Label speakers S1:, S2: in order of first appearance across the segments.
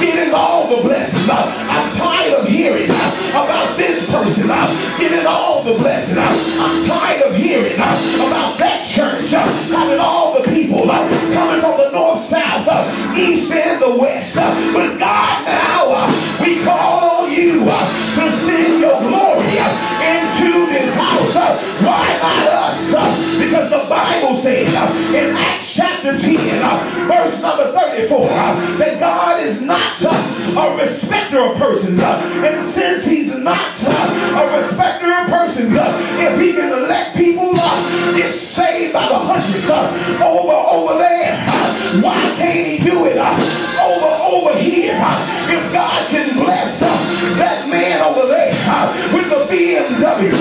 S1: getting all the blessings. I'm tired of hearing about this person getting all the blessings. I'm tired of hearing about that church having all the people coming from the north, south, east, and the west. But God, now we call on you to send your glory into this house. Why not us? Because the Bible says in Acts chapter 10, verse number 34, that God is not a respecter of persons. And since he's not a respecter of persons, if he can let people get saved by the hundreds over there, why can't he do it over here? If God can bless that man over there with the BMW,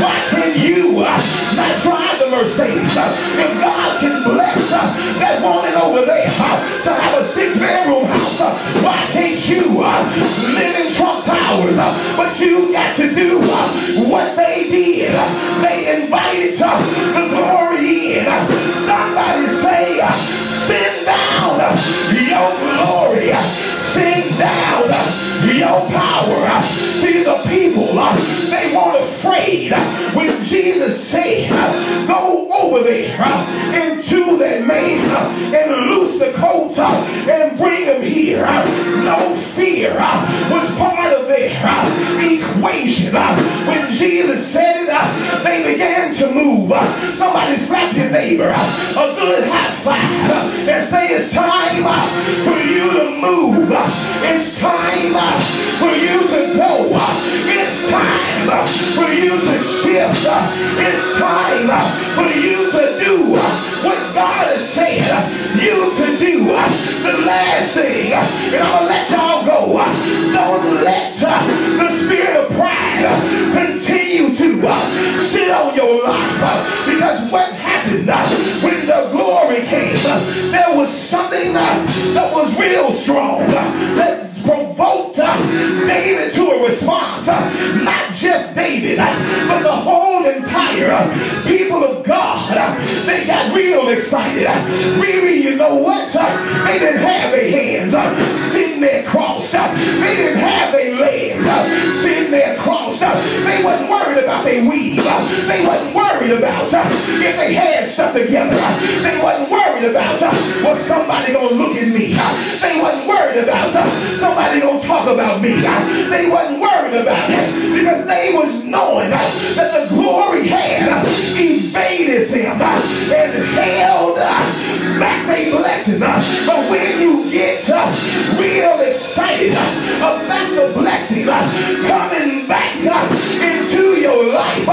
S1: why can you not drive the Mercedes? If God can bless that woman over there to have a 6-bedroom house, why can't you live in Trump Towers? But you got to do what they did. They invited the glory in. Somebody say, send down your glory. Send down your power. See, the people, they weren't afraid when Jesus said, go over there into that man and loose the coat and bring him here. No fear was part of their equation. When Jesus said it, they began to move. Somebody slap your neighbor a good high five and say, it's time for you to move. It's time for you to go. It's time for you to shift. It's time for you to do what God has said you to do. The last thing, and I'm going to let y'all go. Don't let the spirit of pride continue to sit on your life. Because what happened when the glory came, there was something that was real strong that provoked David to a response. Not just David, but the whole entire people of God. They got real excited. Really, you know what? They didn't have their hands sitting there crossed. They didn't have their legs sitting there crossed. They wasn't worried about their weave. They wasn't worried about if they had stuff together. They wasn't worried about was somebody gonna look at me. They wasn't worried about somebody gonna talk about me. They wasn't worried about it because they was knowing that the glory had evaded them and held back their blessing. But when you get real excited about the blessing coming back into your life,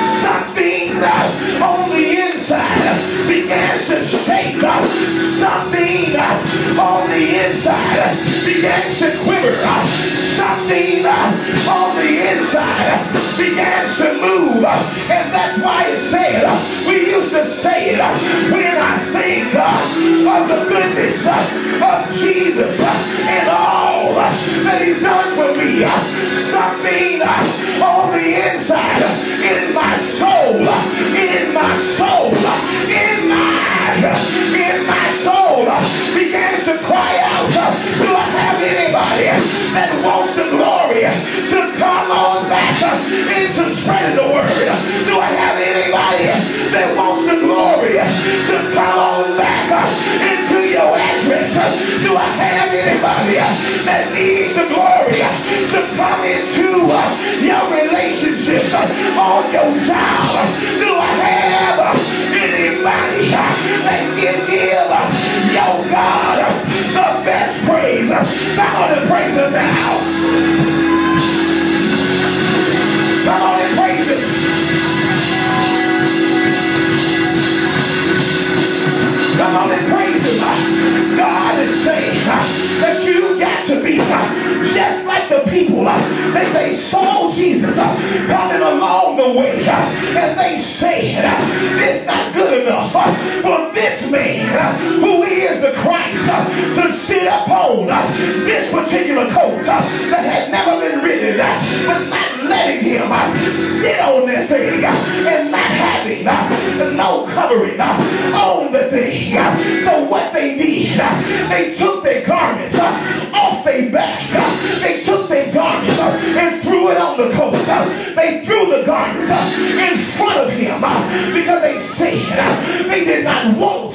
S1: something on the inside begins to shake. Something on the inside begins to quiver. Something on the inside begins to move. And that's why it said, we used to say it, when I think of the goodness of Jesus and all that he's done for me, something on the inside, in my soul, in my soul, in my soul begins to cry out. Do I have anybody that wants the glory to come on back into spreading the word? Do I have anybody that wants the glory to come on back into your address? Do I have anybody that needs the glory to come into your relationships on your job? Do I have anybody that can give your God the best praise? Come on and praise him now. Come on and praise him. Come on and praise him. God is saying that you got to be just like the people that they saw Jesus coming along the way, and they said, it's not good enough for this man who is the Christ to sit upon this particular coat that had never been ridden, but not letting him sit on that thing and not having no covering on the thing. So what they did, they took their garments off their they threw the garments in front of him because they said they did not want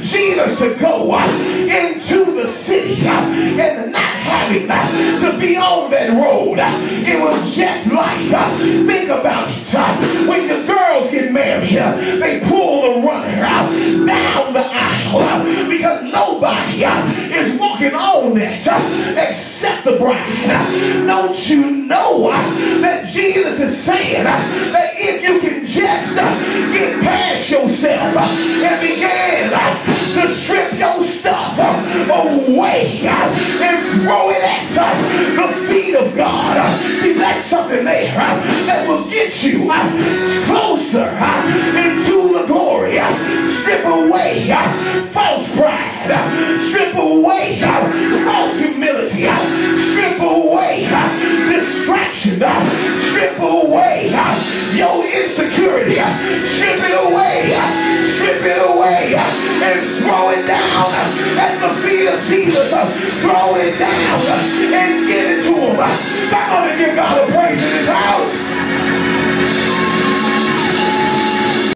S1: Jesus to go into the city and not having to be on that road. It was just like, think about it, when the girls get married, they pull the runner down the aisle because nobody is walking on that except the bride. Don't you know that Jesus is saying that if you can just get past yourself and begin to strip your stuff away and throw it at the feet of God, see, that's something there that will get you closer into the glory. Strip away false pride, strip away false humility, strip away distraction, strip away your insecurity, strip it away and throw it down at the feet of Jesus. Throw it down and give it to him.